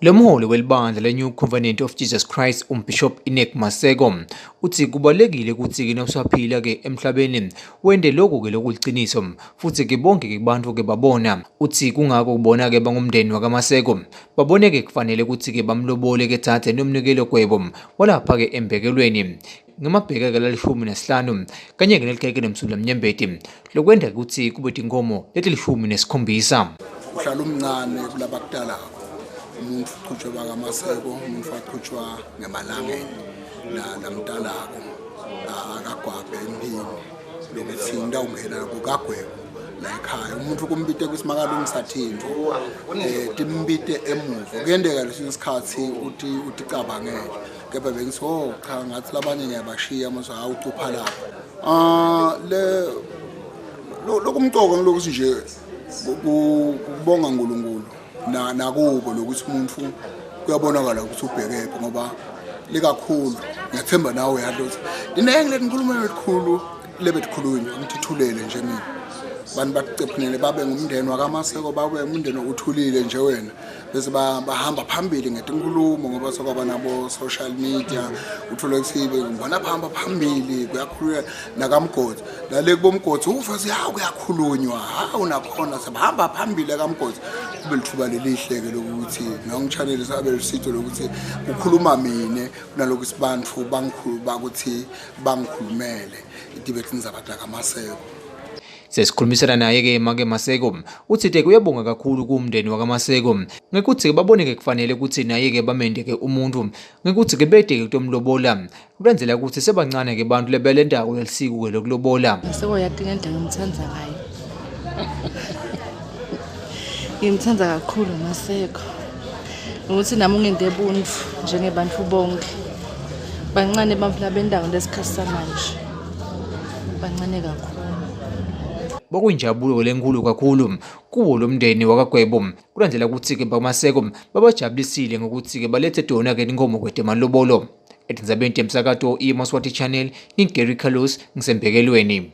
Lo mholi welibandla le-New Covenant of Jesus Christ umbishop Maseko uthi kubalulekile ukuthi-ke nawusaphila-ke emhlabeni wende lokhu-ke lokuliqiniso futhi-ke bonke-ke kubantu-ke babona uthi kungako kubona-ke bangumndeni wakaMaseko babone-ke kufanele ukuthi-ke bamlobole-ke thathe nomnikelo gwebo walapha-ke embekelweni ngamabhekeke la-15 kanye-ke nelikeke nemsula mnyembeti lokwenda ukuthi kube tinkomo leti-17. Uhlala umncane kulabakudala umuntu uqhutshwa bakaMaseko umuntu waqhutshwa ngemalangeni namntanako akagwabhe empini lokuthi indawo ungena kukagwebo la ekhaya umuntu kumbite kwisimakalungisa thinto timbite emuva kuyendeka leso sikhathi uthi cabangele kepha bengiso cha ngathi labanye ngiyabashiya mase awucupha lapha lokumcoko ngilokuthi nje kubonga uNkulunkulu nakubo lokuthi umuntu kuyabonakala ukuthi ubhekephi ngoba likakhulu ngiyathemba nawe uyadlotha dinenge lenikhuluma elikhulu lebetkhulunywa ngithithulele nje mina bantu bacephunele babe ngumndeni wakaMaseko babe umndeni othulile nje wena bese bahamba phambili ngetinkulumo ngoba sokwaba nabo social media uthola ukuthi ngibona bahamba phambili kuyakhulula nakamgodi lale kubomgodi ufa siya kuyakhulunywa unakhona sebahamba phambili kaMgodi kube lithuba lelihleke lokuthi ngiyongichanele sabe lisitho lokuthi ukhuluma mine kunalokho isibantu bangikhuluma ukuthi bangikhulumele idibetini zabantu kaMaseko. Sesikhulumisana naye-ke Maseko uthi-ke uyabonga kakhulu kumndeni wakaMaseko ngekuthi-ke babone-ke kufanele ukuthi naye-ke bamende-ke umuntu ngekuthi-ke bede-ke kutomlobola kulenzela ukuthi sebancane-ke bantu lebelendako lelisiko-ke lokulobola. Maseko yadinga indlela ngimthanda ngayo. Ngimthanda kakhulu Maseko ukuthi nami ungende buntu njengebantu bonke bancane bamfla bendawo lesikhathi samanje bancane kakhulu. Bakuyinjabulo lenkulu kakhulu kuwo lo mndeni wakagwebo kulandela ukuthi-ke baMaseko babajabulisile ngokuthi-ke balethe dona-ke inkomo kwedemalobolo etindzabeni temsakato iMaswati channel ngingigary Carlos ngisembekelweni.